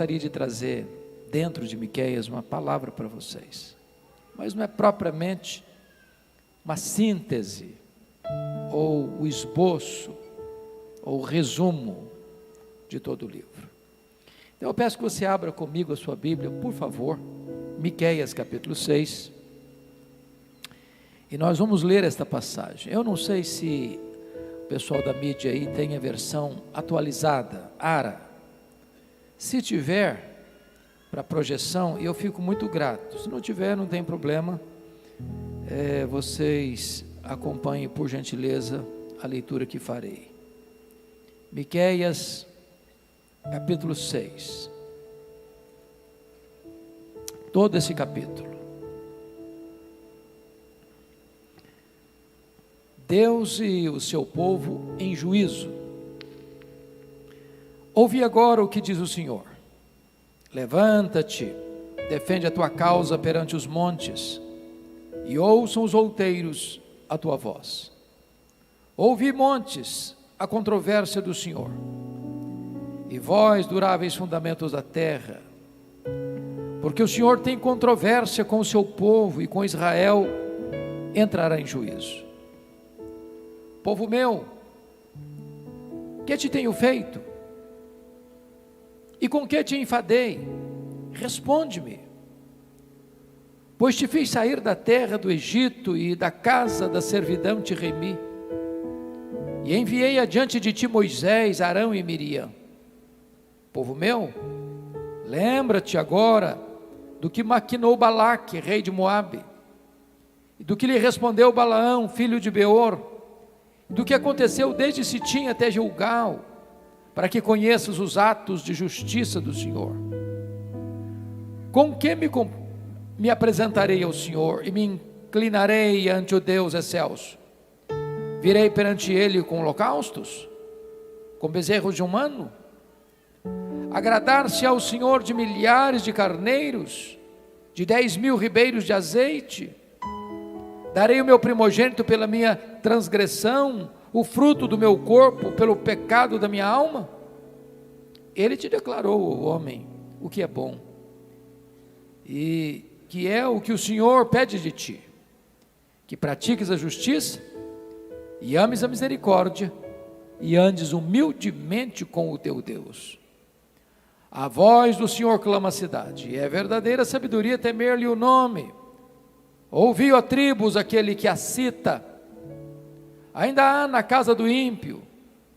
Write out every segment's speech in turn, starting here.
gostaria de trazer dentro de Miqueias uma palavra para vocês, mas não é propriamente uma síntese, ou o esboço, ou o resumo de todo o livro. Então eu peço que você abra comigo a sua Bíblia, por favor, Miqueias capítulo 6, e nós vamos ler esta passagem. Eu não sei se o pessoal da mídia aí tem a versão atualizada, ARA. Se tiver, para projeção, eu fico muito grato. Se não tiver, não tem problema, vocês acompanhem por gentileza a leitura que farei. Miqueias capítulo 6, todo esse capítulo. Deus e o seu povo em juízo. Ouvi agora o que diz o Senhor: levanta-te, defende a tua causa perante os montes, e ouçam os outeiros a tua voz. Ouvi, montes, a controvérsia do Senhor, e vós, duráveis fundamentos da terra, porque o Senhor tem controvérsia com o seu povo, e com Israel entrará em juízo. Povo meu, que te tenho feito? E com que te enfadei? Responde-me. Pois te fiz sair da terra do Egito, e da casa da servidão te remi, e enviei adiante de ti Moisés, Arão e Miriam. Povo meu, lembra-te agora do que maquinou Balaque, rei de Moabe, e do que lhe respondeu Balaão, filho de Beor, e do que aconteceu desde Sitim até Gilgal, para que conheças os atos de justiça do Senhor. Com que me apresentarei ao Senhor, e me inclinarei ante o Deus excelso? Virei perante ele com holocaustos, com bezerros de um ano? Agradar-se ao Senhor de milhares de carneiros, de 10.000 ribeiros de azeite? Darei o meu primogênito pela minha transgressão, o fruto do meu corpo pelo pecado da minha alma? Ele te declarou, homem, o que é bom, e que é o que o Senhor pede de ti: que pratiques a justiça, e ames a misericórdia, e andes humildemente com o teu Deus. A voz do Senhor clama a cidade, e é verdadeira sabedoria temer-lhe o nome. Ouvi, ó tribos, aquele que a cita. Ainda há na casa do ímpio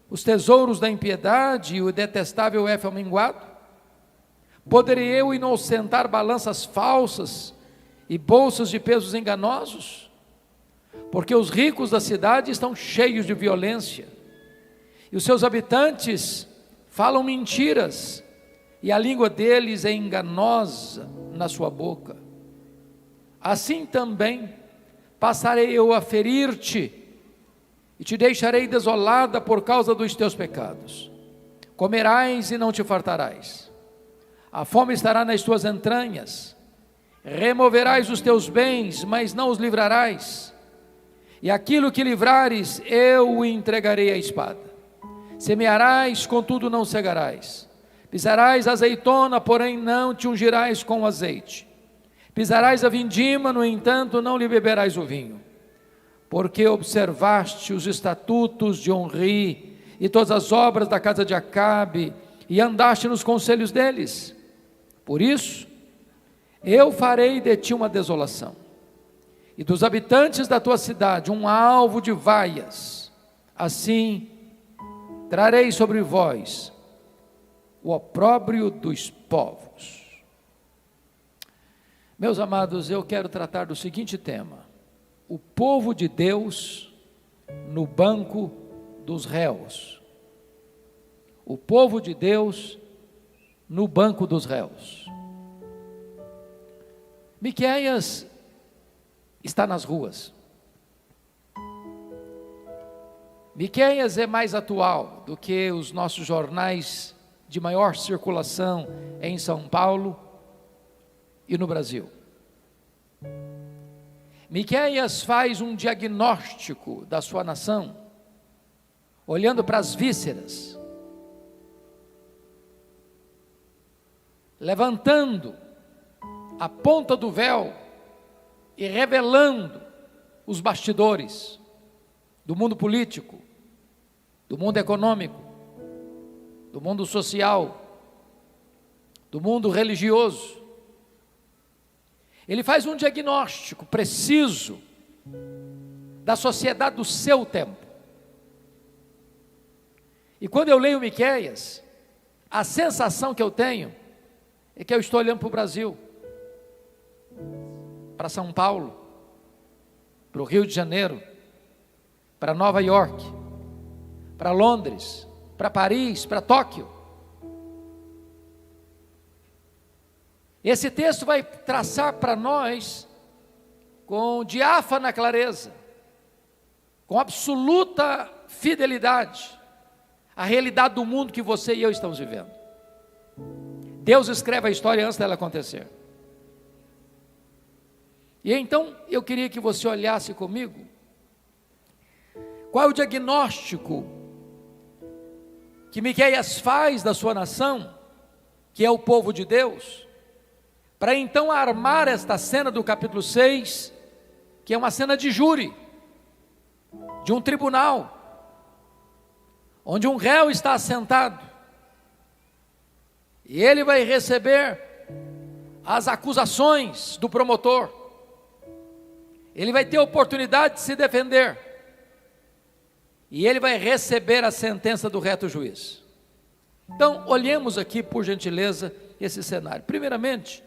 os tesouros da impiedade, e o detestável é minguado? Poderei eu inocentar balanças falsas e bolsas de pesos enganosos? Porque os ricos da cidade estão cheios de violência, e os seus habitantes falam mentiras, e a língua deles é enganosa na sua boca. Assim também passarei eu a ferir-te, e te deixarei desolada por causa dos teus pecados. Comerás e não te fartarás, a fome estará nas tuas entranhas. Removerás os teus bens, mas não os livrarás, e aquilo que livrares eu o entregarei à espada. Semearás, contudo não cegarás. Pisarás a azeitona, porém não te ungirás com azeite. Pisarás a vindima, no entanto não lhe beberás o vinho. Porque observaste os estatutos de Onri e todas as obras da casa de Acabe, e andaste nos conselhos deles. Por isso, eu farei de ti uma desolação, e dos habitantes da tua cidade um alvo de vaias. Assim, trarei sobre vós o opróbrio dos povos. Meus amados, eu quero tratar do seguinte tema: o povo de Deus no banco dos réus. O povo de Deus no banco dos réus. Miqueias está nas ruas. Miqueias é mais atual do que os nossos jornais de maior circulação em São Paulo e no Brasil. Miqueias faz um diagnóstico da sua nação, olhando para as vísceras. levantando a ponta do véu e revelando os bastidores do mundo político, do mundo econômico, do mundo social, do mundo religioso. Ele faz um diagnóstico preciso da sociedade do seu tempo. E quando eu leio Miqueias, a sensação que eu tenho é que eu estou olhando para o Brasil, para São Paulo, para o Rio de Janeiro, para Nova York, para Londres, para Paris, para Tóquio. Esse texto vai traçar para nós, com diáfana clareza, com absoluta fidelidade, a realidade do mundo que você e eu estamos vivendo. Deus escreve a história antes dela acontecer. E então eu queria que você olhasse comigo qual é o diagnóstico que Miqueias faz da sua nação, que é o povo de Deus, para então armar esta cena do capítulo 6, que é uma cena de júri, de um tribunal, onde um réu está assentado, e ele vai receber as acusações do promotor, ele vai ter a oportunidade de se defender, e ele vai receber a sentença do reto juiz. Então, olhemos aqui, por gentileza, esse cenário. Primeiramente,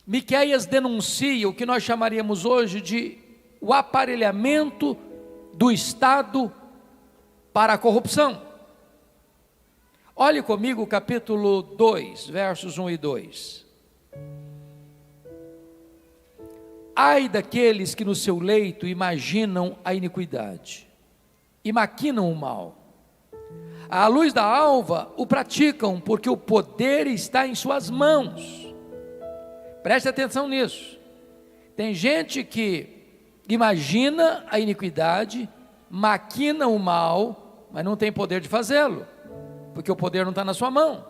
Miqueias denuncia o que nós chamaríamos hoje de o aparelhamento do Estado para a corrupção. Olhe comigo o capítulo 2, versos 1 e 2. Ai daqueles que no seu leito imaginam a iniquidade e maquinam o mal. À luz da alva o praticam, porque o poder está em suas mãos. Preste atenção nisso. Tem gente que imagina a iniquidade, maquina o mal, mas não tem poder de fazê-lo, porque o poder não está na sua mão.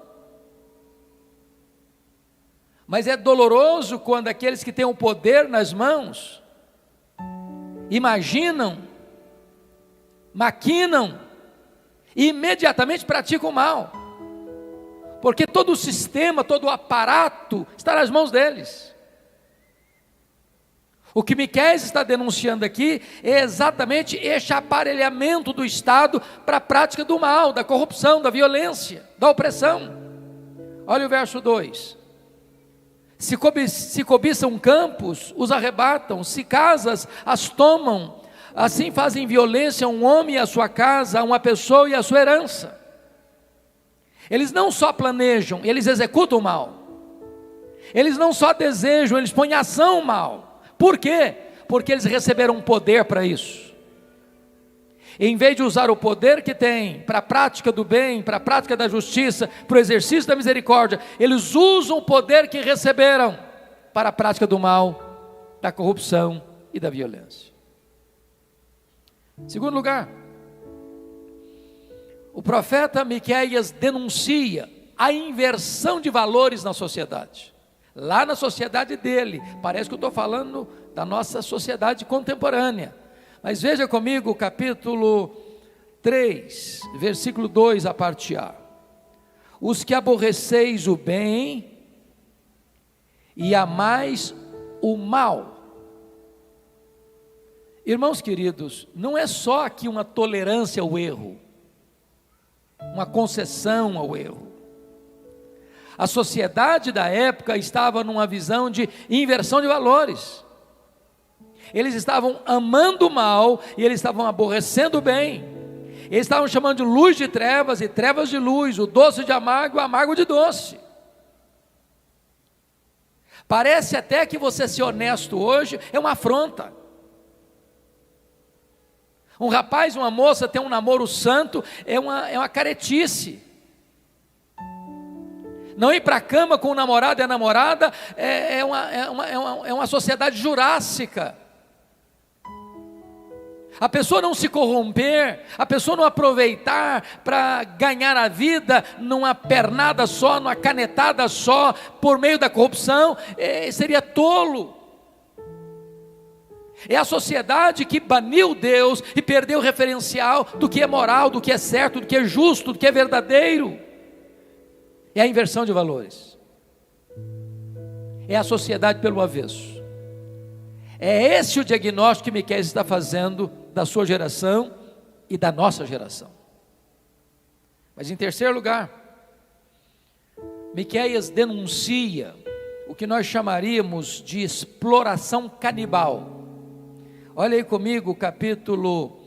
Mas é doloroso quando aqueles que têm o poder nas mãos imaginam, maquinam e imediatamente praticam o mal, porque todo o sistema, todo o aparato está nas mãos deles. O que Miqueias está denunciando aqui é exatamente este aparelhamento do Estado para a prática do mal, da corrupção, da violência, da opressão. Olha o verso 2. Se cobiçam campos, os arrebatam, se casas, as tomam, assim fazem violência a um homem e a sua casa, a uma pessoa e a sua herança. Eles não só planejam, eles executam o mal. Eles não só desejam, eles põem em ação o mal. Por quê? Porque eles receberam poder para isso. Em vez de usar o poder que tem para a prática do bem, para a prática da justiça, para o exercício da misericórdia, eles usam o poder que receberam para a prática do mal, da corrupção e da violência. Segundo lugar, o profeta Miqueias denuncia a inversão de valores na sociedade. Lá na sociedade dele, parece que eu estou falando da nossa sociedade contemporânea, mas veja comigo o capítulo 3, versículo 2, a parte A. Os que aborreceis o bem e amais o mal. Irmãos queridos, não é só aqui uma tolerância ao erro, uma concessão ao erro. A sociedade da época estava numa visão de inversão de valores. Eles estavam amando o mal e eles estavam aborrecendo o bem. Eles estavam chamando de luz de trevas e trevas de luz, o doce de amargo e o amargo de doce. Parece até que você ser honesto hoje é uma afronta. Um rapaz e uma moça ter um namoro santo é uma caretice. Não ir para a cama com o namorado e a namorada é uma sociedade jurássica. a pessoa não se corromper, a pessoa não aproveitar para ganhar a vida numa pernada só, numa canetada só, por meio da corrupção, seria tolo. É a sociedade que baniu Deus e perdeu o referencial do que é moral, do que é certo, do que é justo, do que é verdadeiro. É a inversão de valores. É a sociedade pelo avesso. É esse o diagnóstico que Miqueias está fazendo da sua geração e da nossa geração. Mas em terceiro lugar, Miqueias denuncia o que nós chamaríamos de exploração canibal. Olha aí comigo o capítulo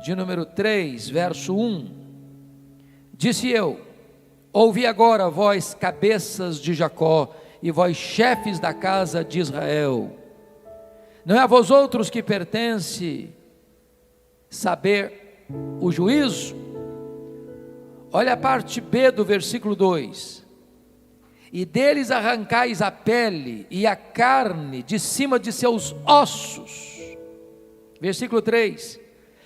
de número 3, verso 1. Disse eu: ouvi agora, vós cabeças de Jacó, e vós chefes da casa de Israel. Não é a vós outros que pertence saber o juízo? Olha a parte B do versículo 2. E deles arrancais a pele e a carne de cima de seus ossos. Versículo 3,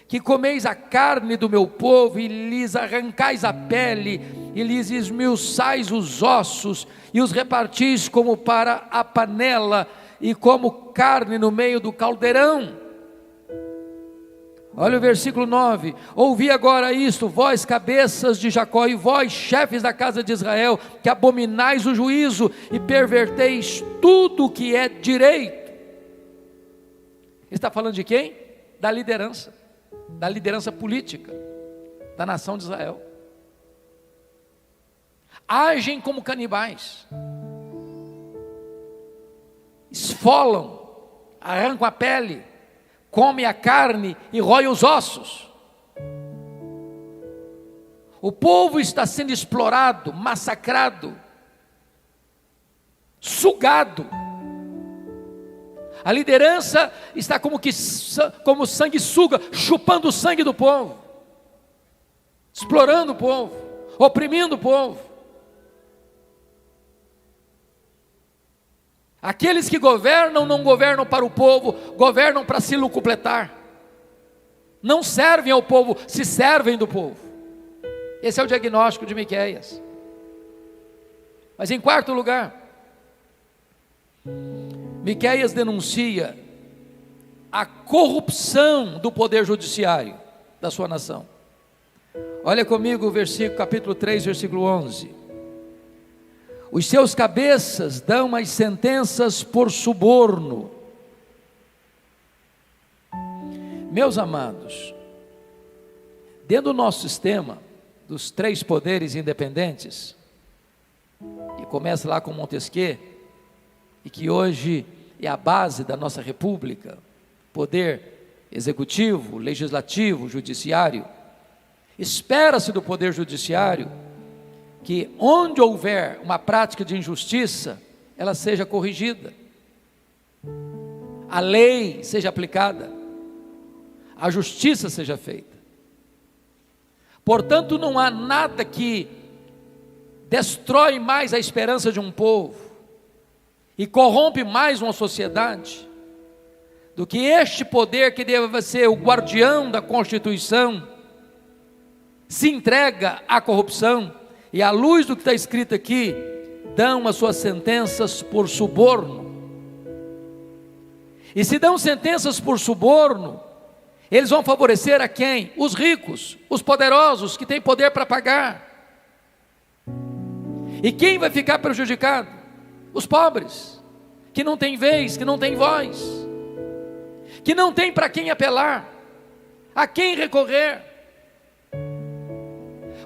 que comeis a carne do meu povo, e lhes arrancais a pele, e lhes esmiuçais os ossos, e os repartis como para a panela, e como carne no meio do caldeirão. Olha o versículo 9, ouvi agora isto, vós cabeças de Jacó, e vós chefes da casa de Israel, que abominais o juízo, e perverteis tudo o que é direito. Ele está falando de quem? Da liderança política da nação de Israel. Agem como canibais, esfolam, arrancam a pele, comem a carne e roem os ossos. O povo está sendo explorado, massacrado, sugado. A liderança está como sanguessuga, chupando o sangue do povo, explorando o povo, oprimindo o povo. Aqueles que governam, não governam para o povo, governam para se lucupletar. Não servem ao povo, se servem do povo. Esse é o diagnóstico de Miqueias. Mas em quarto lugar, Miqueias denuncia a corrupção do poder judiciário da sua nação. Olha comigo o versículo, capítulo 3, versículo 11. Os seus cabeças dão as sentenças por suborno. Meus amados, dentro do nosso sistema dos três poderes independentes, que começa lá com Montesquieu, e que hoje é a base da nossa república, poder executivo, legislativo, judiciário, espera-se do poder judiciário que onde houver uma prática de injustiça, ela seja corrigida, a lei seja aplicada, a justiça seja feita. Portanto, não há nada que destrói mais a esperança de um povo e corrompe mais uma sociedade do que este poder que deve ser o guardião da Constituição se entrega à corrupção e, à luz do que está escrito aqui, dão as suas sentenças por suborno. E se dão sentenças por suborno, eles vão favorecer a quem? Os ricos, os poderosos, que têm poder para pagar. E quem vai ficar prejudicado? Os pobres, que não têm vez, que não têm voz, que não têm para quem apelar, a quem recorrer.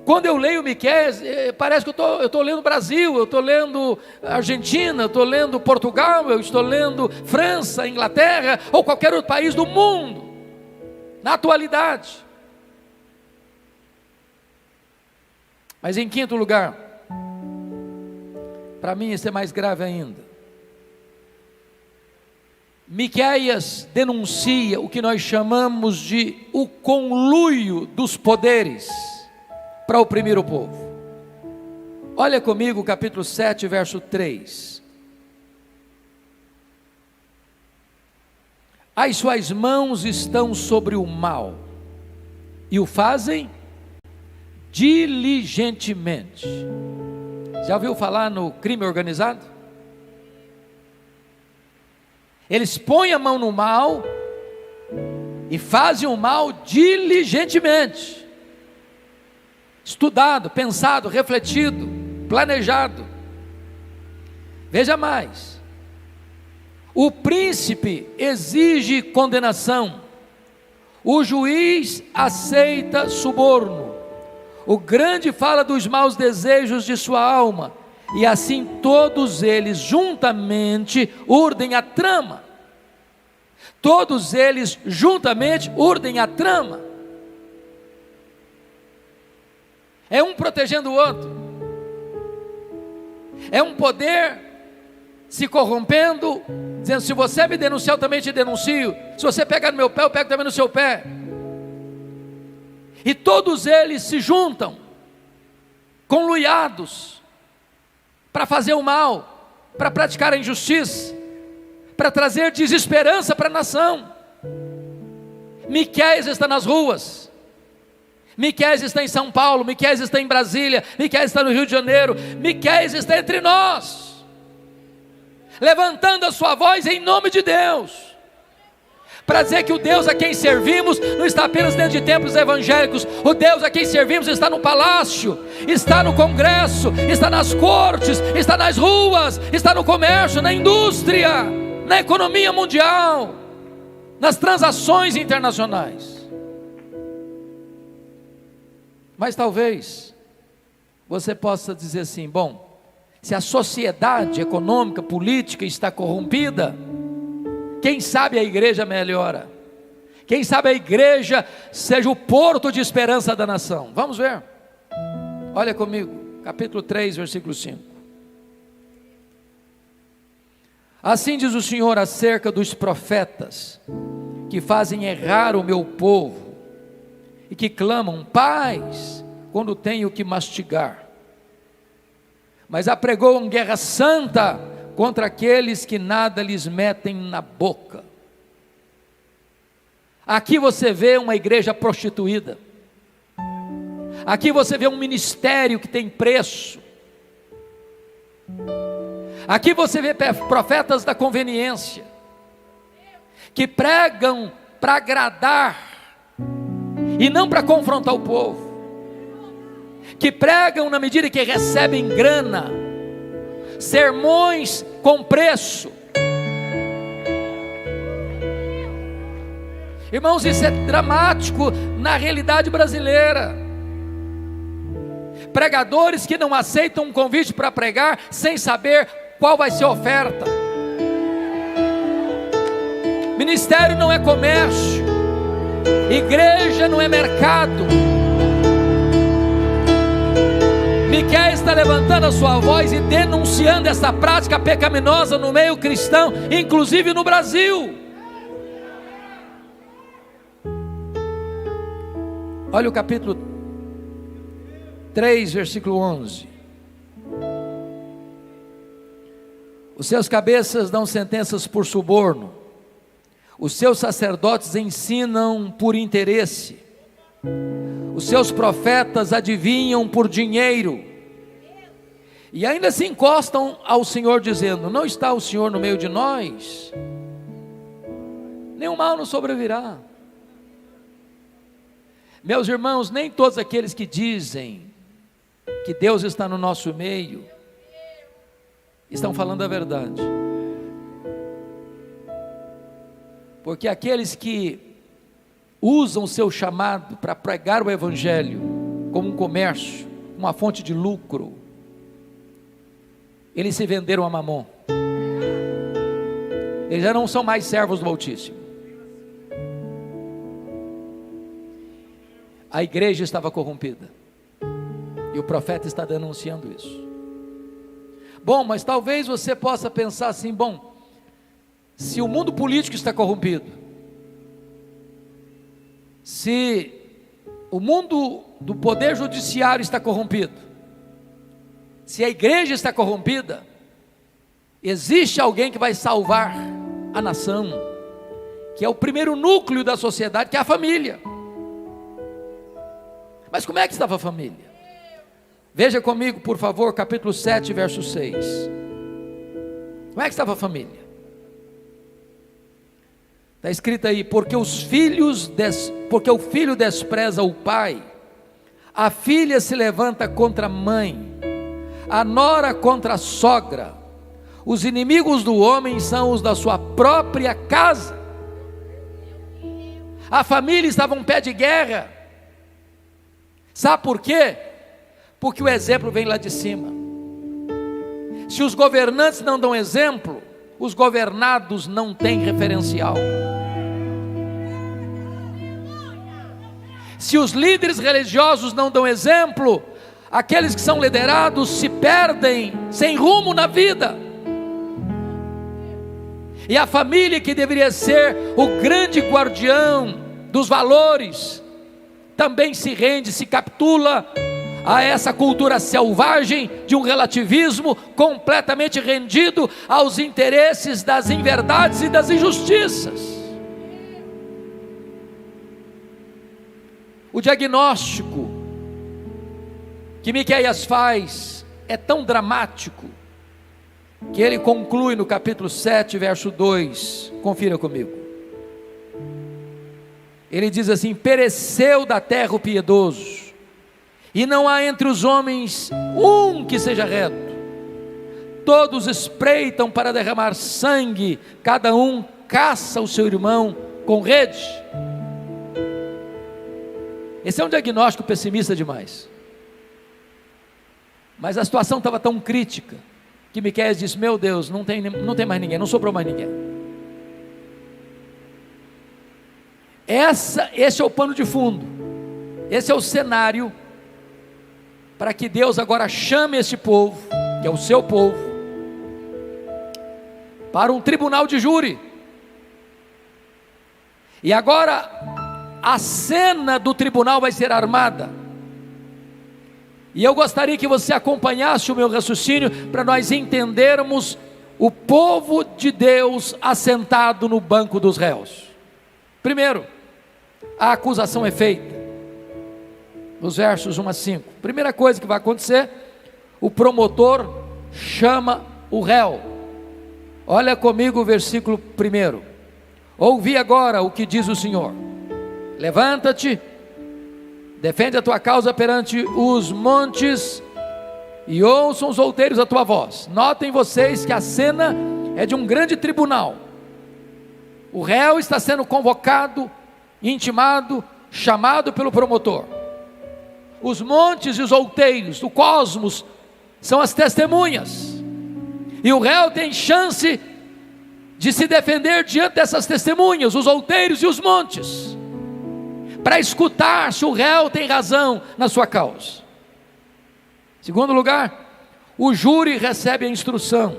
Quando eu leio Miqueias, parece que eu estou lendo Brasil, eu estou lendo Argentina, eu estou lendo Portugal, eu estou lendo França, Inglaterra, ou qualquer outro país do mundo, na atualidade. Mas em quinto lugar, para mim isso é mais grave ainda, Miqueias denuncia o que nós chamamos de o conluio dos poderes para oprimir o povo. Olha comigo o capítulo 7, verso 3. as suas mãos estão sobre o mal, e o fazem diligentemente. Já ouviu falar no crime organizado? Eles põem a mão no mal e fazem o mal diligentemente, estudado, pensado, refletido, planejado. Veja mais, o príncipe exige condenação, o juiz aceita suborno, o grande fala dos maus desejos de sua alma, e assim todos eles juntamente urdem a trama. Todos eles juntamente urdem a trama. É um protegendo o outro. É um poder se corrompendo, dizendo: se você me denunciar, eu também te denuncio. Se você pegar no meu pé, eu pego também no seu pé. E todos eles se juntam, conluiados, para fazer o mal, para praticar a injustiça, para trazer desesperança para a nação. Miqueias está nas ruas, Miqueias está em São Paulo, Miqueias está em Brasília, Miqueias está no Rio de Janeiro, Miqueias está entre nós, levantando a sua voz em nome de Deus, para dizer que o Deus a quem servimos não está apenas dentro de templos evangélicos. O Deus a quem servimos está no palácio, está no congresso, está nas cortes, está nas ruas, está no comércio, na indústria, na economia mundial, nas transações internacionais. Mas talvez você possa dizer assim: bom, se a sociedade econômica, política está corrompida, quem sabe a igreja melhora, quem sabe a igreja seja o porto de esperança da nação. Vamos ver, olha comigo, capítulo 3, versículo 5. Assim diz o Senhor acerca dos profetas, que fazem errar o meu povo, e que clamam paz, quando têm o que mastigar, mas apregoam guerra santa, contra aqueles que nada lhes metem na boca. Aqui você vê uma igreja prostituída, aqui você vê um ministério que tem preço, aqui você vê profetas da conveniência, que pregam para agradar, e não para confrontar o povo, que pregam na medida que recebem grana, sermões com preço. Irmãos, isso é dramático na realidade brasileira. Pregadores que não aceitam um convite para pregar sem saber qual vai ser a oferta. Ministério não é comércio, igreja não é mercado. Miqueias está levantando a sua voz e denunciando essa prática pecaminosa no meio cristão, inclusive no Brasil. Olha o capítulo 3, versículo 11. Os seus cabeças dão sentenças por suborno, os seus sacerdotes ensinam por interesse, os seus profetas adivinham por dinheiro, e ainda se encostam ao Senhor dizendo: não está o Senhor no meio de nós? Nenhum mal nos sobrevirá. Meus irmãos, nem todos aqueles que dizem que Deus está no nosso meio estão falando a verdade, porque aqueles que usam o seu chamado para pregar o evangelho como um comércio, uma fonte de lucro, eles se venderam a Mamon. Eles já não são mais servos do Altíssimo. A igreja estava corrompida, e o profeta está denunciando isso. Bom, mas talvez você possa pensar assim: bom, se o mundo político está corrompido, se o mundo do poder judiciário está corrompido, se a igreja está corrompida, existe alguém que vai salvar a nação, que é o primeiro núcleo da sociedade, que é a família. Mas como é que estava a família? Veja comigo, por favor, capítulo 7, verso 6. Como é que estava a família? Está escrito aí: porque o filho despreza o pai, a filha se levanta contra a mãe, a nora contra a sogra, os inimigos do homem são os da sua própria casa. A família estava um pé de guerra. Sabe por quê? Porque o exemplo vem lá de cima. Se os governantes não dão exemplo, os governados não têm referencial. Se os líderes religiosos não dão exemplo, aqueles que são liderados se perdem sem rumo na vida. E a família, que deveria ser o grande guardião dos valores, também se rende, se capitula a essa cultura selvagem de um relativismo completamente rendido aos interesses das inverdades e das injustiças. O diagnóstico que Miqueias faz é tão dramático, que ele conclui no capítulo 7, verso 2, confira comigo. Ele diz assim: pereceu da terra o piedoso, e não há entre os homens um que seja reto. Todos espreitam para derramar sangue, cada um caça o seu irmão com rede. Esse é um diagnóstico pessimista demais. Mas a situação estava tão crítica, que Miqueias disse: meu Deus, não tem mais ninguém, não sobrou mais ninguém. Esse é o pano de fundo, esse é o cenário, para que Deus agora chame esse povo, que é o seu povo, para um tribunal de júri. E agora a cena do tribunal vai ser armada. E eu gostaria que você acompanhasse o meu raciocínio, para nós entendermos o povo de Deus assentado no banco dos réus. Primeiro, a acusação é feita, nos versos 1 a 5. Primeira coisa que vai acontecer: o promotor chama o réu. Olha comigo o versículo 1. Ouvi agora o que diz o Senhor: levanta-te, defende a tua causa perante os montes, e ouçam os outeiros a tua voz. Notem vocês que a cena é de um grande tribunal. O réu está sendo convocado, intimado, chamado pelo promotor. Os montes e os outeiros, o cosmos, são as testemunhas, e o réu tem chance de se defender diante dessas testemunhas, os outeiros e os montes, para escutar se o réu tem razão na sua causa. Segundo lugar, o júri recebe a instrução.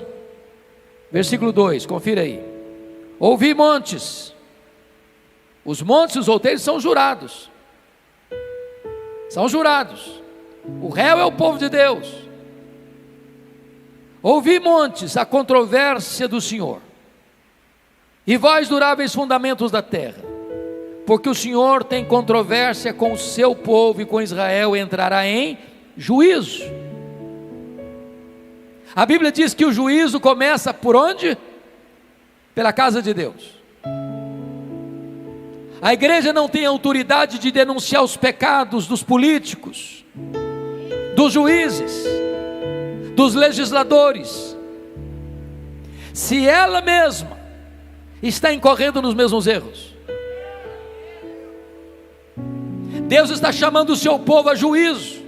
Versículo 2, confira aí: ouvi montes. Os montes e os outeiros são jurados. São jurados. O réu é o povo de Deus. Ouvi montes, a controvérsia do Senhor, e vós duráveis fundamentos da terra, porque o Senhor tem controvérsia com o seu povo, e com Israel entrará em juízo. A Bíblia diz que o juízo começa por onde? Pela casa de Deus. A igreja não tem autoridade de denunciar os pecados dos políticos, dos juízes, dos legisladores, se ela mesma está incorrendo nos mesmos erros. Deus está chamando o seu povo a juízo.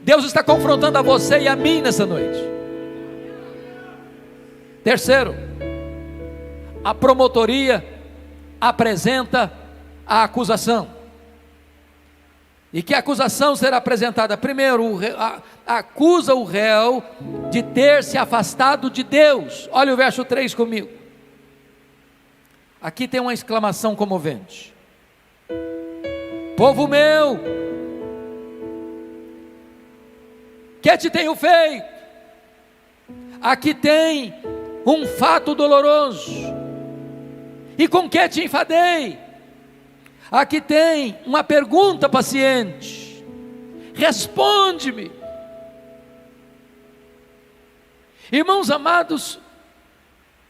Deus está confrontando a você e a mim nessa noite. Terceiro, a promotoria apresenta a acusação. E que acusação será apresentada? Primeiro, acusa o réu de ter se afastado de Deus. Olha o verso 3 comigo. Aqui tem uma exclamação comovente: povo meu, que te tenho feito? Aqui tem um fato doloroso, E com que te enfadei? Aqui tem uma pergunta paciente. Responde-me. Irmãos amados,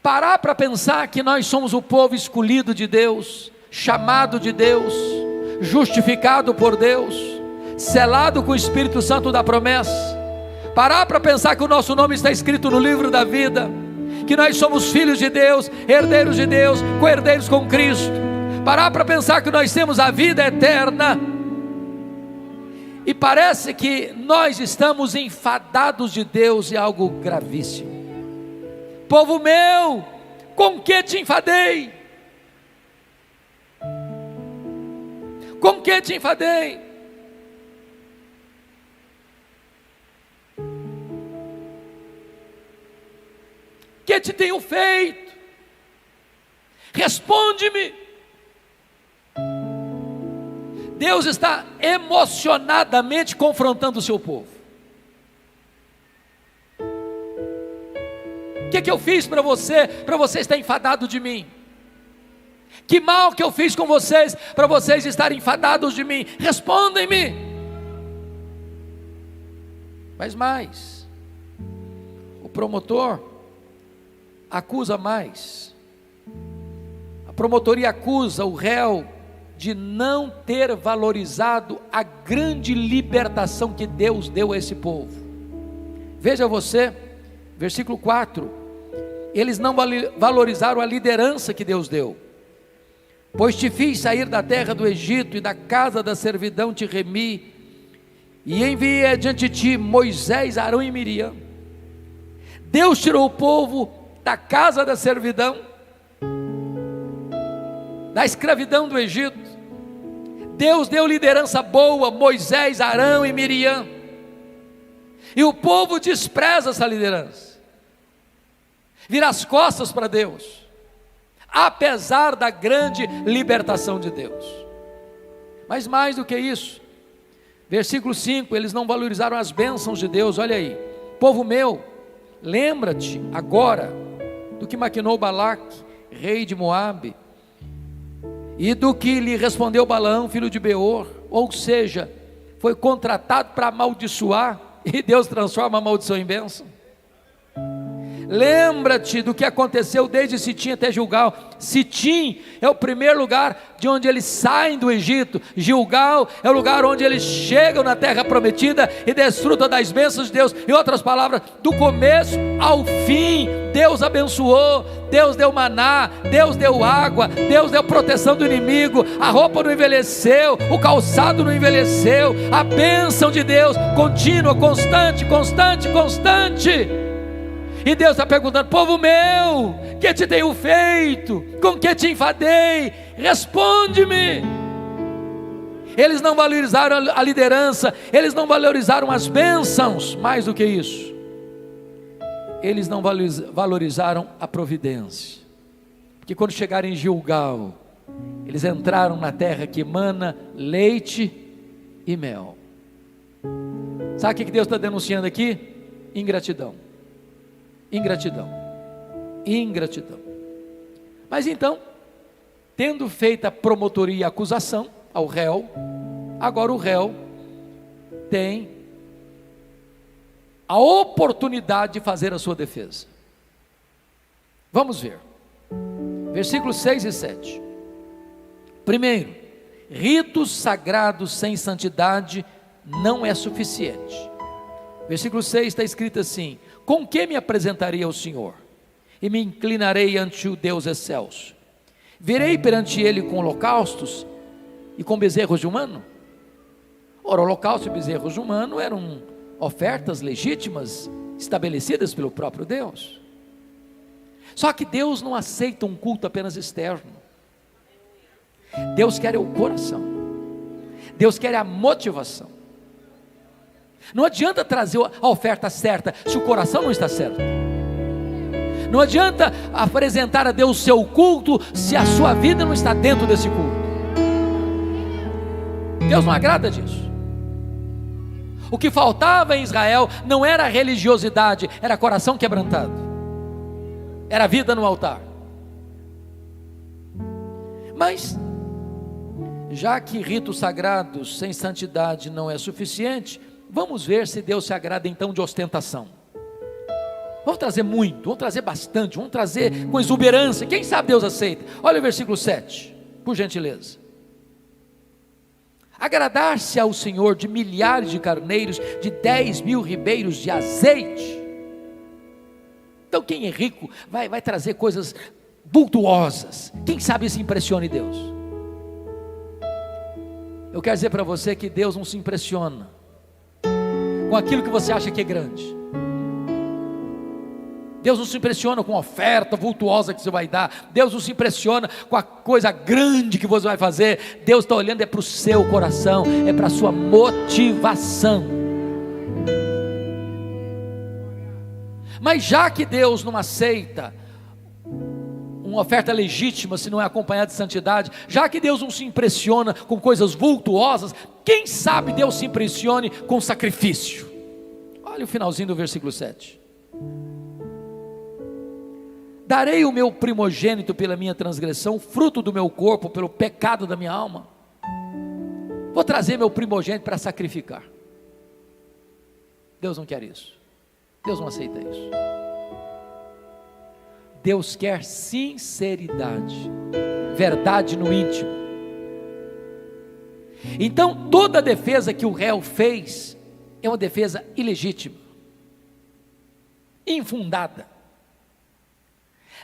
parar para pensar que nós somos o povo escolhido de Deus, chamado de Deus, justificado por Deus, selado com o Espírito Santo da promessa. Parar para pensar que o nosso nome está escrito no livro da vida, que nós somos filhos de Deus, herdeiros de Deus, co-herdeiros com Cristo. Parar para pensar que nós temos a vida eterna. E parece que nós estamos enfadados de Deus, é algo gravíssimo. Povo meu, com que te enfadei? Com que te enfadei? Que te tenho feito? Responde-me. Deus está emocionadamente confrontando o seu povo. O que eu fiz para você estar enfadado de mim? Que mal que eu fiz com vocês, para vocês estarem enfadados de mim? Respondem-me. Mas mais, o promotor acusa mais. A promotoria acusa o réu de não ter valorizado a grande libertação que Deus deu a esse povo. Veja você, versículo 4, eles não valorizaram a liderança que Deus deu. Pois te fiz sair da terra do Egito, e da casa da servidão te remi, e enviei adiante de ti Moisés, Arão e Miriam. Deus tirou o povo da casa da servidão, da escravidão do Egito. Deus deu liderança boa, Moisés, Arão e Miriam, e o povo despreza essa liderança, vira as costas para Deus, apesar da grande libertação de Deus. Mas mais do que isso, versículo 5, eles não valorizaram as bênçãos de Deus. Olha aí, povo meu, lembra-te agora do que maquinou Balaque, rei de Moabe, e do que lhe respondeu Balaão, filho de Beor. Ou seja, foi contratado para amaldiçoar, e Deus transforma a maldição em bênção. Lembra-te do que aconteceu desde Sitim até Gilgal. Sitim é o primeiro lugar de onde eles saem do Egito. Gilgal é o lugar onde eles chegam na terra prometida e desfrutam das bênçãos de Deus. Em outras palavras, do começo ao fim, Deus abençoou, Deus deu maná, Deus deu água, Deus deu proteção do inimigo, a roupa não envelheceu, o calçado não envelheceu, a bênção de Deus contínua, constante, constante, constante. E Deus está perguntando: povo meu, que te tenho feito? Com que te enfadei? Responde-me. Eles não valorizaram a liderança, eles não valorizaram as bênçãos. Mais do que isso, eles não valorizaram a providência. Porque quando chegaram em Gilgal, eles entraram na terra que emana leite e mel. Sabe o que Deus está denunciando aqui? Ingratidão. Ingratidão, ingratidão. Mas então, tendo feito a promotoria e a acusação ao réu, agora o réu tem a oportunidade de fazer a sua defesa. Vamos ver, versículos 6 e 7. Primeiro, ritos sagrados sem santidade não é suficiente. Versículo 6 está escrito assim: com que me apresentarei ao Senhor, e me inclinarei ante o Deus excelso? Virei perante Ele com holocaustos e com bezerros de humano? Ora, holocausto e bezerros de humano eram ofertas legítimas, estabelecidas pelo próprio Deus. Só que Deus não aceita um culto apenas externo. Deus quer o coração, Deus quer a motivação. Não adianta trazer a oferta certa se o coração não está certo. Não adianta apresentar a Deus o seu culto se a sua vida não está dentro desse culto. Deus não agrada disso. O que faltava em Israel não era religiosidade, era coração quebrantado, era vida no altar. Mas, já que ritos sagrados sem santidade não é suficiente, vamos ver se Deus se agrada então de ostentação. Vamos trazer muito, vamos trazer bastante, vamos trazer com exuberância. Quem sabe Deus aceita? Olha o versículo 7, por gentileza. Agradar-se ao Senhor de milhares de carneiros, de 10.000 ribeiros de azeite. Então quem é rico vai trazer coisas vultuosas. Quem sabe isso impressione Deus? Eu quero dizer para você que Deus não se impressiona com aquilo que você acha que é grande. Deus não se impressiona com a oferta vultuosa que você vai dar. Deus não se impressiona com a coisa grande que você vai fazer. Deus está olhando para o seu coração, é para a sua motivação. Mas já que Deus não aceita uma oferta legítima se não é acompanhada de santidade, já que Deus não se impressiona com coisas vultuosas, quem sabe Deus se impressione com sacrifício? Olha o finalzinho do versículo 7. Darei o meu primogênito pela minha transgressão, fruto do meu corpo pelo pecado da minha alma. Vou trazer meu primogênito para sacrificar. Deus não quer isso. Deus não aceita isso. Deus quer sinceridade, verdade no íntimo. Então toda defesa que o réu fez é uma defesa ilegítima, infundada.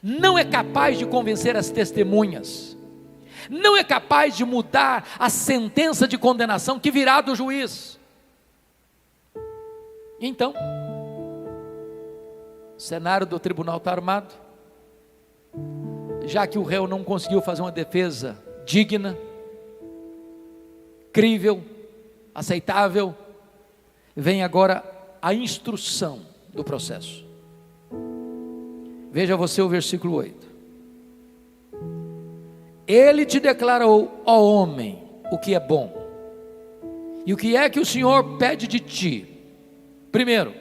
Não é capaz de convencer as testemunhas, não é capaz de mudar a sentença de condenação que virá do juiz. Então, o cenário do tribunal está armado, já que o réu não conseguiu fazer uma defesa digna, crível, aceitável, vem agora a instrução do processo. Veja você o versículo 8. Ele te declarou, ó homem, o que é bom. E o que é que o Senhor pede de ti? Primeiro,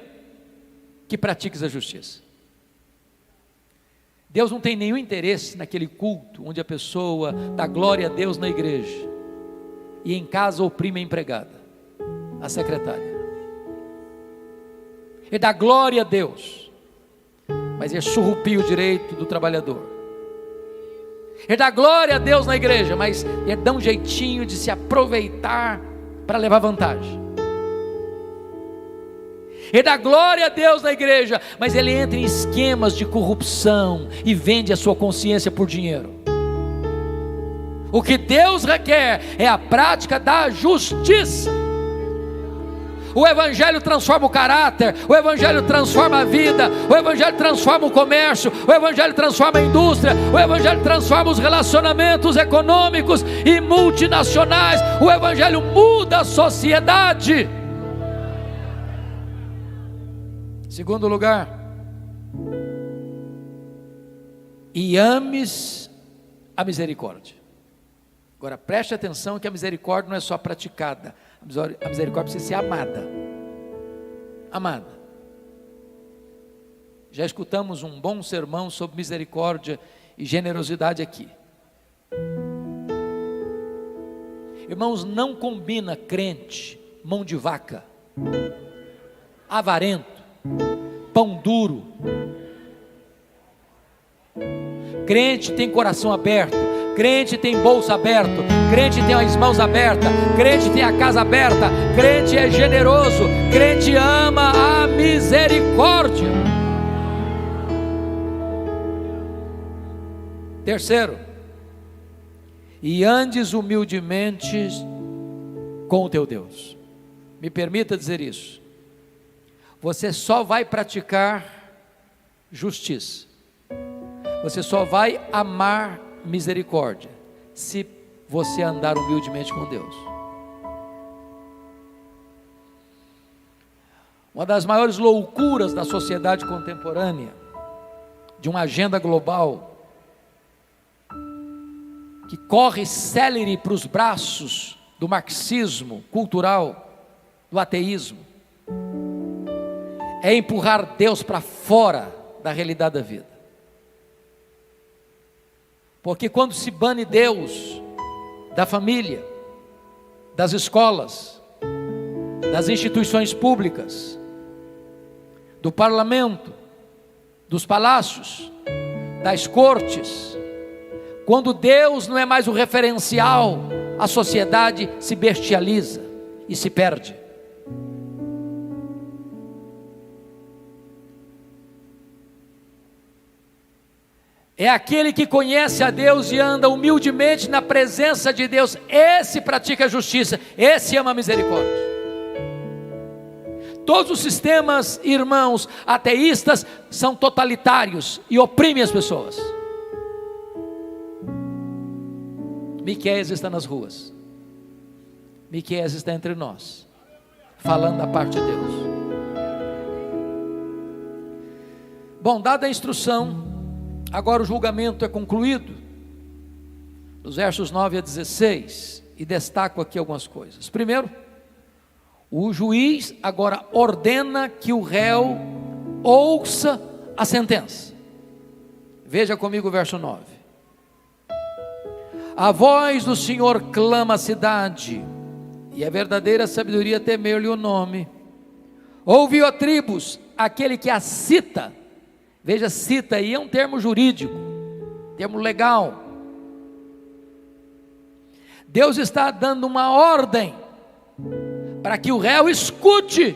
que pratiques a justiça. Deus não tem nenhum interesse naquele culto onde a pessoa dá glória a Deus na igreja e em casa oprime a empregada, a secretária. Ele dá glória a Deus, mas ele surrupia o direito do trabalhador. Ele dá glória a Deus na igreja, mas ele dá um jeitinho de se aproveitar para levar vantagem. Ele dá glória a Deus na igreja, mas ele entra em esquemas de corrupção e vende a sua consciência por dinheiro. O que Deus requer é a prática da justiça. O Evangelho transforma o caráter, o Evangelho transforma a vida, o Evangelho transforma o comércio, o Evangelho transforma a indústria, o Evangelho transforma os relacionamentos econômicos e multinacionais, o Evangelho muda a sociedade. Segundo lugar, e ames a misericórdia. Agora preste atenção que a misericórdia não é só praticada, a misericórdia precisa ser amada. Amada. Já escutamos um bom sermão sobre misericórdia e generosidade aqui. Irmãos, não combina crente, mão de vaca, avarento, pão duro. Crente tem coração aberto, crente tem bolsa aberto, crente tem as mãos abertas, crente tem a casa aberta, crente é generoso, crente ama a misericórdia. Terceiro, e andes humildemente com o teu Deus. Me permita dizer isso. Você só vai praticar justiça, você só vai amar misericórdia se você andar humildemente com Deus. Uma das maiores loucuras da sociedade contemporânea, de uma agenda global que corre célere para os braços do marxismo cultural, do ateísmo, é empurrar Deus para fora da realidade da vida. Porque quando se bane Deus da família, das escolas, das instituições públicas, do parlamento, dos palácios, das cortes, quando Deus não é mais o referencial, a sociedade se bestializa e se perde. É aquele que conhece a Deus e anda humildemente na presença de Deus, esse pratica a justiça, esse ama a misericórdia. Todos os sistemas, irmãos, ateístas são totalitários e oprimem as pessoas. Miqueias está nas ruas, Miqueias está entre nós, falando da parte de Deus. Bom, dada a instrução, agora o julgamento é concluído, nos versos 9 a 16, e destaco aqui algumas coisas. Primeiro, o juiz agora ordena que o réu ouça a sentença. Veja comigo o verso 9. A voz do Senhor clama a cidade, e é verdadeira sabedoria temer-lhe o nome. Ouve, ó tribos, aquele que a cita. Veja, cita aí é um termo jurídico, termo legal. Deus está dando uma ordem para que o réu escute,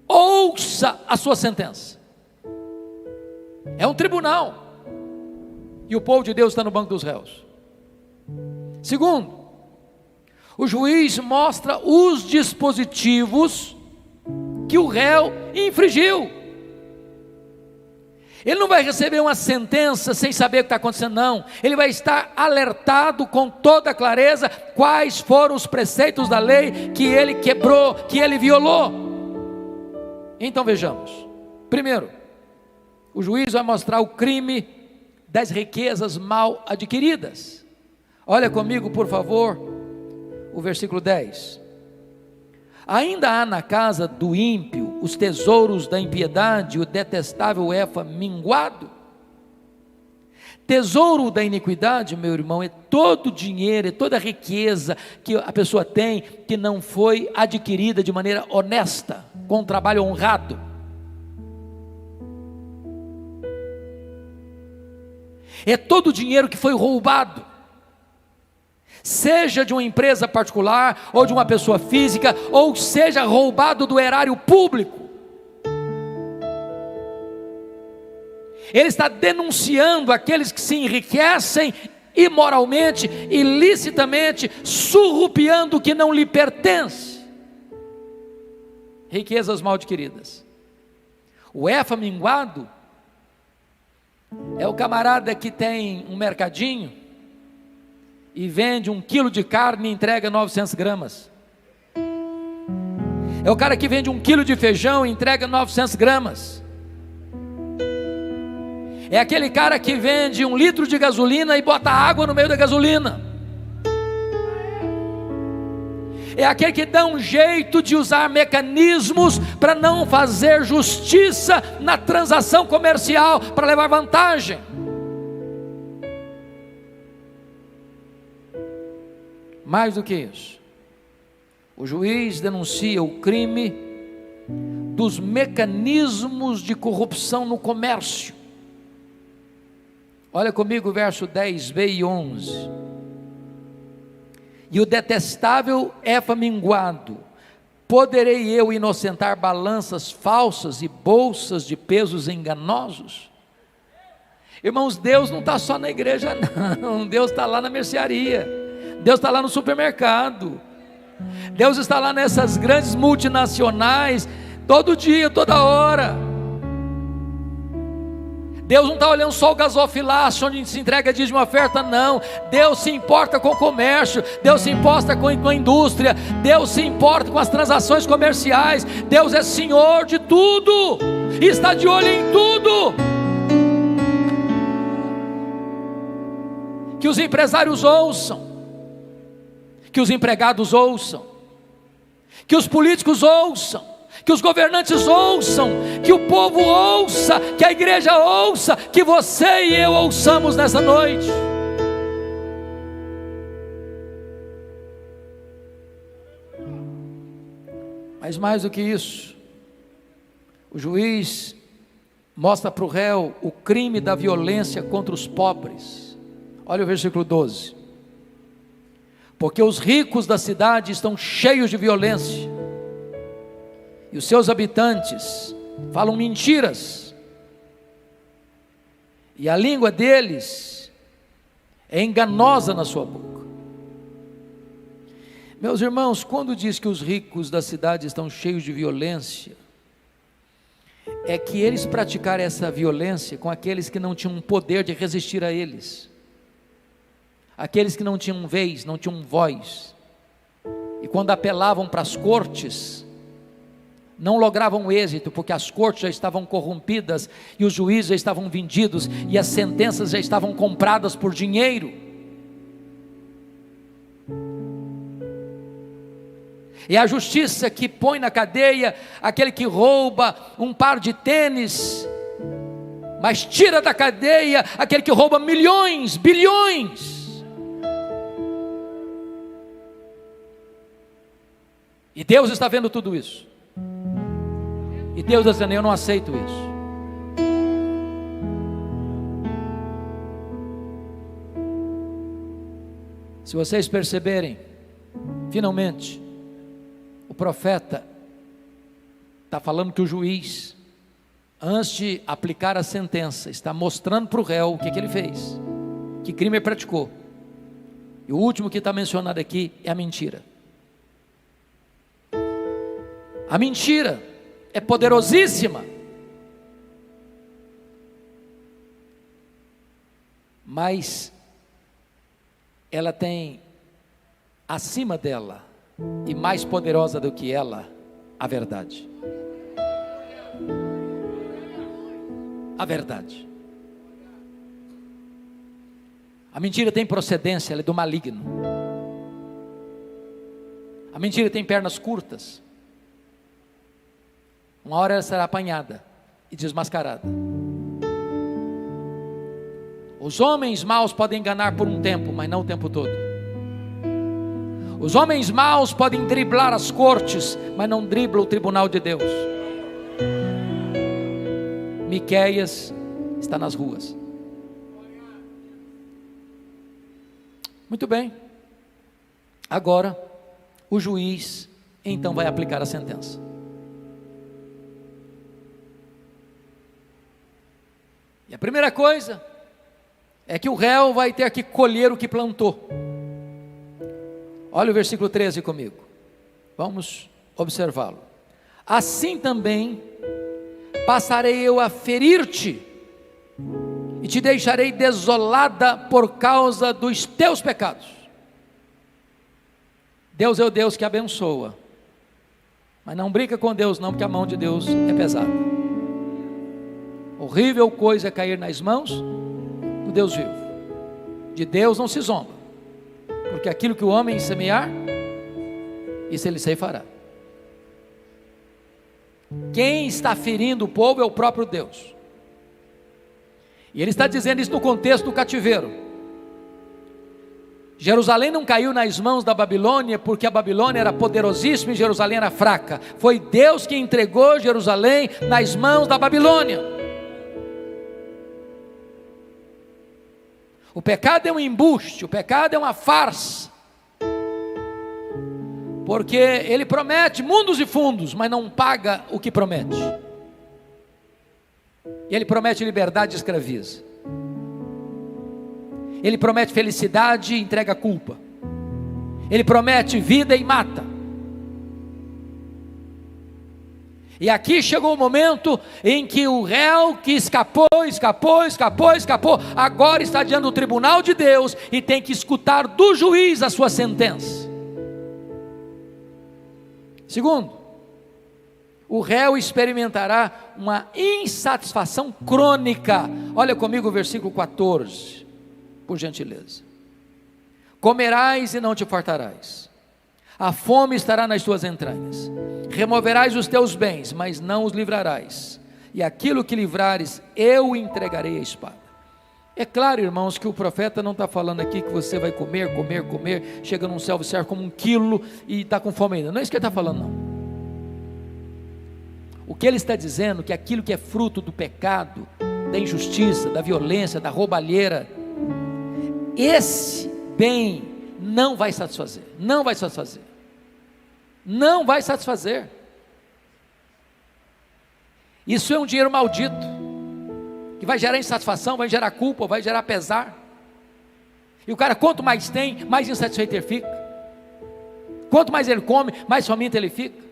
ouça a sua sentença. É um tribunal, e o povo de Deus está no banco dos réus. Segundo, o juiz mostra os dispositivos que o réu infringiu. Ele não vai receber uma sentença sem saber o que está acontecendo, não. Ele vai estar alertado com toda clareza quais foram os preceitos da lei que ele quebrou, que ele violou. Então vejamos. Primeiro, o juiz vai mostrar o crime das riquezas mal adquiridas. Olha comigo, por favor, o versículo 10. Ainda há na casa do ímpio os tesouros da impiedade, o detestável efa minguado. Tesouro da iniquidade, meu irmão, é todo o dinheiro, é toda a riqueza que a pessoa tem, que não foi adquirida de maneira honesta, com um trabalho honrado. É todo o dinheiro que foi roubado, seja de uma empresa particular, ou de uma pessoa física, ou seja roubado do erário público. Ele está denunciando aqueles que se enriquecem imoralmente, ilicitamente, surrupiando o que não lhe pertence. Riquezas mal adquiridas. O efa minguado é o camarada que tem um mercadinho e vende 1 quilo de carne e entrega 900 gramas. É o cara que vende 1 quilo de feijão e entrega 900 gramas. É aquele cara que vende 1 litro de gasolina e bota água no meio da gasolina. É aquele que dá um jeito de usar mecanismos para não fazer justiça na transação comercial, para levar vantagem. Mais do que isso, o juiz denuncia o crime dos mecanismos de corrupção no comércio. Olha comigo o verso 10b e 11. E o detestável efa minguado, poderei eu inocentar balanças falsas e bolsas de pesos enganosos? Irmãos, Deus não está só na igreja não, Deus está lá na mercearia, Deus está lá no supermercado, Deus está lá nessas grandes multinacionais, todo dia, toda hora. Deus não está olhando só o gasofilácio, onde se entrega dia de uma oferta, não. Deus se importa com o comércio, Deus se importa com a indústria, Deus se importa com as transações comerciais. Deus é Senhor de tudo, e está de olho em tudo. Que os empresários ouçam, que os empregados ouçam, que os políticos ouçam, que os governantes ouçam, que o povo ouça, que a igreja ouça, que você e eu ouçamos nessa noite. Mas mais do que isso, o juiz mostra para o réu o crime da violência contra os pobres. Olha o versículo 12. Porque os ricos da cidade estão cheios de violência, e os seus habitantes falam mentiras, e a língua deles é enganosa na sua boca. Meus irmãos, quando diz que os ricos da cidade estão cheios de violência, é que eles praticaram essa violência com aqueles que não tinham poder de resistir a eles, aqueles que não tinham vez, não tinham voz, e quando apelavam para as cortes, não logravam êxito, porque as cortes já estavam corrompidas, e os juízes já estavam vendidos, e as sentenças já estavam compradas por dinheiro. É a justiça que põe na cadeia aquele que rouba um par de tênis, mas tira da cadeia aquele que rouba milhões, bilhões. E Deus está vendo tudo isso. E Deus está dizendo: eu não aceito isso. Se vocês perceberem, finalmente, o profeta está falando que o juiz, antes de aplicar a sentença, está mostrando para o réu o que ele fez, que crime ele praticou. E o último que está mencionado aqui é a mentira. A mentira é poderosíssima, mas ela tem acima dela, e mais poderosa do que ela, a verdade. A verdade. A mentira tem procedência, ela é do maligno. A mentira tem pernas curtas. Uma hora ela será apanhada e desmascarada. Os homens maus podem enganar por um tempo, mas não o tempo todo. Os homens maus podem driblar as cortes, mas não driblam o tribunal de Deus. Miqueias está nas ruas. Muito bem. Agora, o juiz então vai aplicar a sentença. E a primeira coisa é que o réu vai ter que colher o que plantou. Olha o versículo 13 comigo. Vamos observá-lo. Assim também passarei eu a ferir-te, e te deixarei desolada por causa dos teus pecados. Deus é o Deus que abençoa, mas não brinca com Deus não, porque a mão de Deus é pesada. Horrível coisa é cair nas mãos do Deus vivo. De Deus não se zomba, porque aquilo que o homem semear, isso ele ceifará. Quem está ferindo o povo é o próprio Deus. E ele está dizendo isso no contexto do cativeiro. Jerusalém não caiu nas mãos da Babilônia porque a Babilônia era poderosíssima e Jerusalém era fraca. Foi Deus que entregou Jerusalém nas mãos da Babilônia. O pecado é um embuste, o pecado é uma farsa, porque ele promete mundos e fundos, mas não paga o que promete. E ele promete liberdade e escraviza. Ele promete felicidade e entrega culpa. Ele promete vida e mata. E aqui chegou o momento em que o réu que escapou, agora está diante do tribunal de Deus e tem que escutar do juiz a sua sentença. Segundo, o réu experimentará uma insatisfação crônica. Olha comigo o versículo 14, por gentileza. Comerás e não te fartarás, a fome estará nas tuas entranhas, removerás os teus bens, mas não os livrarás, e aquilo que livrares, eu entregarei à espada. É claro, irmãos, que o profeta não está falando aqui que você vai comer, chega num self-service como 1 quilo e está com fome ainda, não é isso que ele está falando não. O que ele está dizendo é que aquilo que é fruto do pecado, da injustiça, da violência, da roubalheira, esse bem não vai satisfazer, não vai satisfazer. Isso é um dinheiro maldito, que vai gerar insatisfação, vai gerar culpa, vai gerar pesar, e o cara quanto mais tem, mais insatisfeito ele fica, quanto mais ele come, mais faminto ele fica.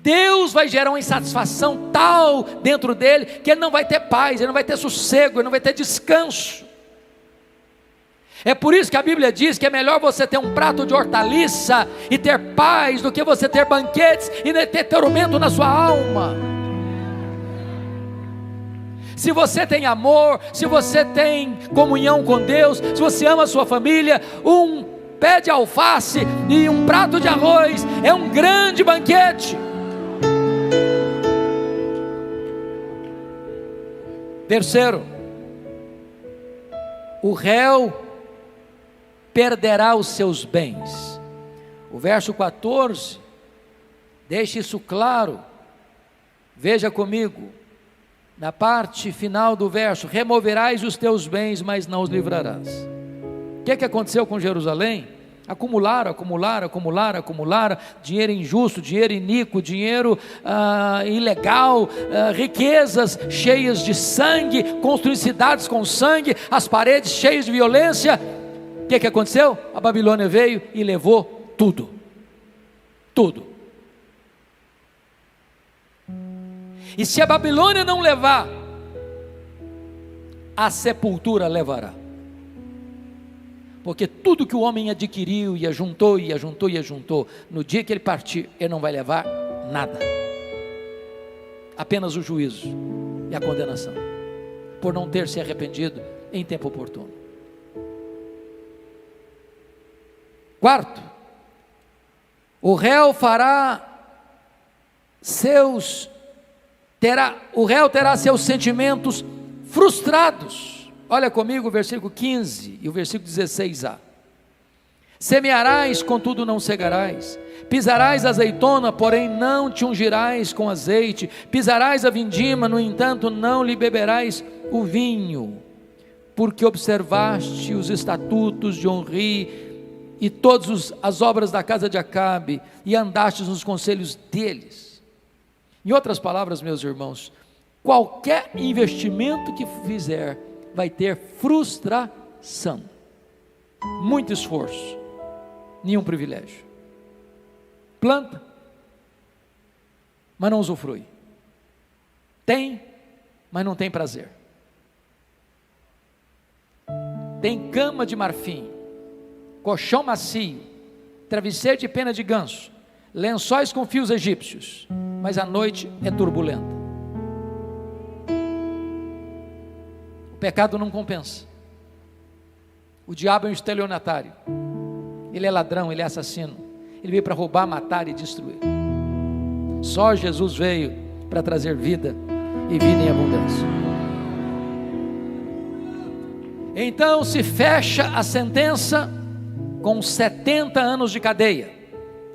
Deus vai gerar uma insatisfação tal dentro dele, que ele não vai ter paz, ele não vai ter sossego, ele não vai ter descanso. É por isso que a Bíblia diz que é melhor você ter um prato de hortaliça e ter paz, do que você ter banquetes e ter tormento na sua alma. Se você tem amor, se você tem comunhão com Deus, se você ama a sua família, um pé de alface e um prato de arroz é um grande banquete. Terceiro, o réu perderá os seus bens. O verso 14 deixa isso claro. Veja comigo, na parte final do verso: removerás os teus bens, mas não os livrarás. O que aconteceu com Jerusalém? Acumularam, dinheiro injusto, dinheiro iníquo, dinheiro ilegal, riquezas cheias de sangue, construindo cidades com sangue, as paredes cheias de violência. O que aconteceu? A Babilônia veio e levou tudo. E se a Babilônia não levar, a sepultura levará. Porque tudo que o homem adquiriu e ajuntou, no dia que ele partir, ele não vai levar nada, apenas o juízo e a condenação, por não ter se arrependido em tempo oportuno. Quarto, o réu terá seus sentimentos frustrados. Olha comigo o versículo 15 e o versículo 16a. Semearás, contudo não cegarás, pisarás a azeitona, porém não te ungirás com azeite, pisarás a vindima, no entanto não lhe beberás o vinho, porque observaste os estatutos de Onri e todas as obras da casa de Acabe, e andastes nos conselhos deles. Em outras palavras, meus irmãos, qualquer investimento que fizer vai ter frustração, muito esforço, nenhum privilégio. Planta, mas não usufrui. Tem, mas não tem prazer. Tem cama de marfim, colchão macio, travesseiro de pena de ganso, lençóis com fios egípcios, mas a noite é turbulenta. O pecado não compensa. O diabo é um estelionatário, ele é ladrão, ele é assassino, ele veio para roubar, matar e destruir. Só Jesus veio para trazer vida e vida em abundância. Então se fecha a sentença com 70 anos de cadeia.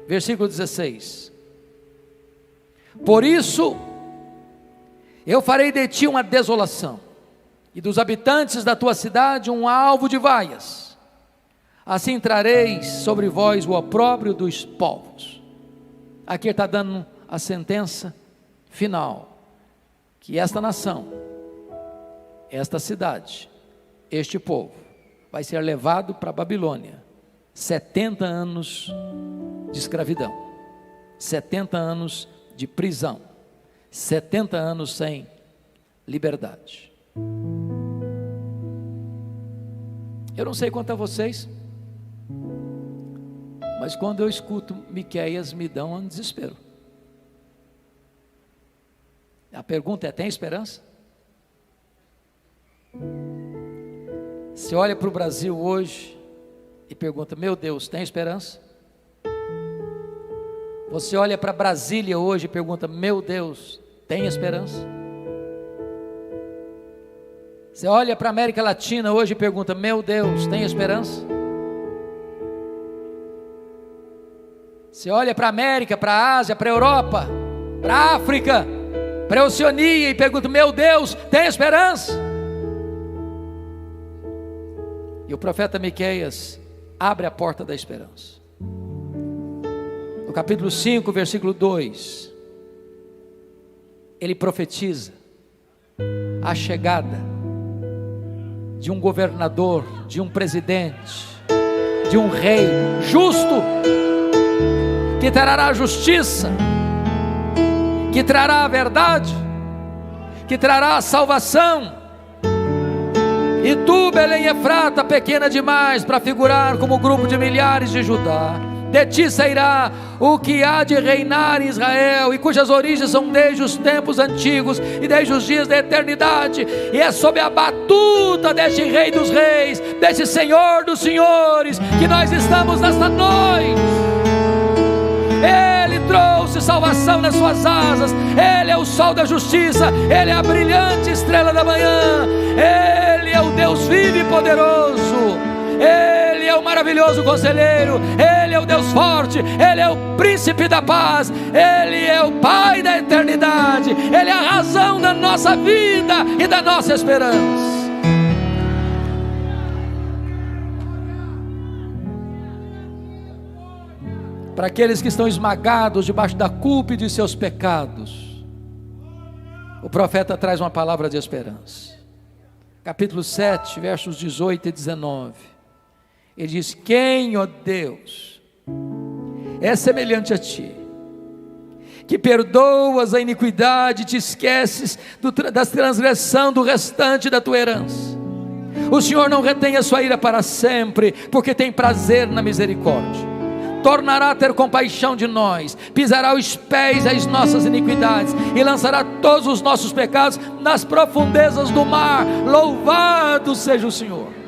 Versículo 16: por isso eu farei de ti uma desolação, e dos habitantes da tua cidade um alvo de vaias. Assim trareis sobre vós o opróbrio dos povos. Aqui está dando a sentença final, que esta nação, esta cidade, este povo vai ser levado para a Babilônia. 70 anos de escravidão, 70 anos de prisão, 70 anos sem liberdade. Eu não sei quanto a vocês, mas quando eu escuto Miqueias, me dá um desespero. A pergunta é: tem esperança? Você olha para o Brasil hoje e pergunta: meu Deus, tem esperança? Você olha para Brasília hoje e pergunta: meu Deus, tem esperança? Você olha para a América Latina hoje e pergunta: meu Deus, tem esperança? Você olha para a América, para a Ásia, para a Europa, para a África, para a Oceania e pergunta: meu Deus, tem esperança? E o profeta Miqueias abre a porta da esperança. No capítulo 5, versículo 2, ele profetiza a chegada de um governador, de um presidente, de um rei justo, que trará a justiça, que trará a verdade, que trará a salvação. E tu, Belém Efrata, pequena demais para figurar como grupo de milhares de Judá, de ti sairá o que há de reinar em Israel, e cujas origens são desde os tempos antigos e desde os dias da eternidade, e é sob a batuta deste Rei dos Reis, deste Senhor dos Senhores, que nós estamos nesta noite. Ele trouxe salvação nas suas asas, Ele é o sol da justiça, Ele é a brilhante estrela da manhã, Ele é o Deus vivo e poderoso, Ele é o maravilhoso conselheiro, Ele é o Deus forte, Ele é o príncipe da paz, Ele é o Pai da eternidade, Ele é a razão da nossa vida e da nossa esperança. Para aqueles que estão esmagados debaixo da culpa e de seus pecados, o profeta traz uma palavra de esperança. Capítulo 7, versos 18 e 19. Ele diz: quem, ó Deus, é semelhante a ti, que perdoas a iniquidade e te esqueces da transgressão do restante da tua herança. O Senhor não retém a sua ira para sempre, porque tem prazer na misericórdia. Tornará a ter compaixão de nós, pisará os pés às nossas iniquidades e lançará todos os nossos pecados nas profundezas do mar. Louvado seja o Senhor.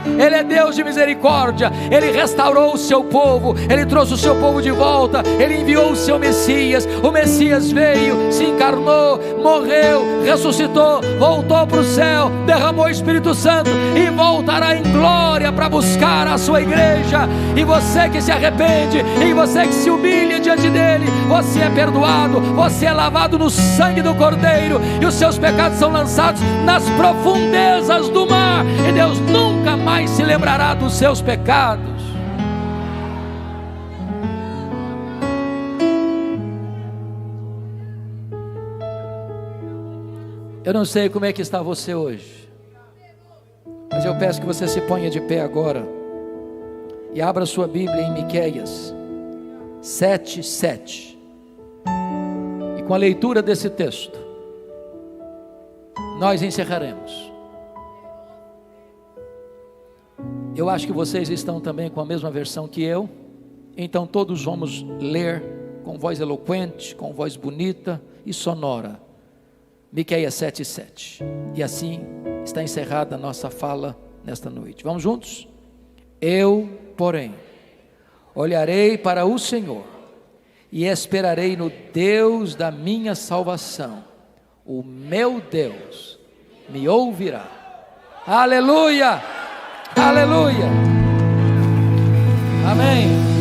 Ele é Deus de misericórdia, Ele restaurou o seu povo, Ele trouxe o seu povo de volta, Ele enviou o seu Messias. O Messias veio, se encarnou, morreu, ressuscitou, voltou para o céu, derramou o Espírito Santo e voltará em glória para buscar a sua igreja. E você que se arrepende, e você que se humilha diante dele, você é perdoado, você é lavado no sangue do Cordeiro, e os seus pecados são lançados nas profundezas do mar, e Deus nunca mais se lembrará dos seus pecados. Eu não sei como é que está você hoje, mas eu peço que você se ponha de pé agora e abra sua Bíblia em Miqueias 7:7. E com a leitura desse texto nós encerraremos. Eu acho que vocês estão também com a mesma versão que eu, então todos vamos ler com voz eloquente, com voz bonita e sonora, Miqueias 7:7. E assim está encerrada a nossa fala nesta noite. Vamos juntos? Eu, porém, olharei para o Senhor e esperarei no Deus da minha salvação. O meu Deus me ouvirá. Aleluia! Aleluia, amém.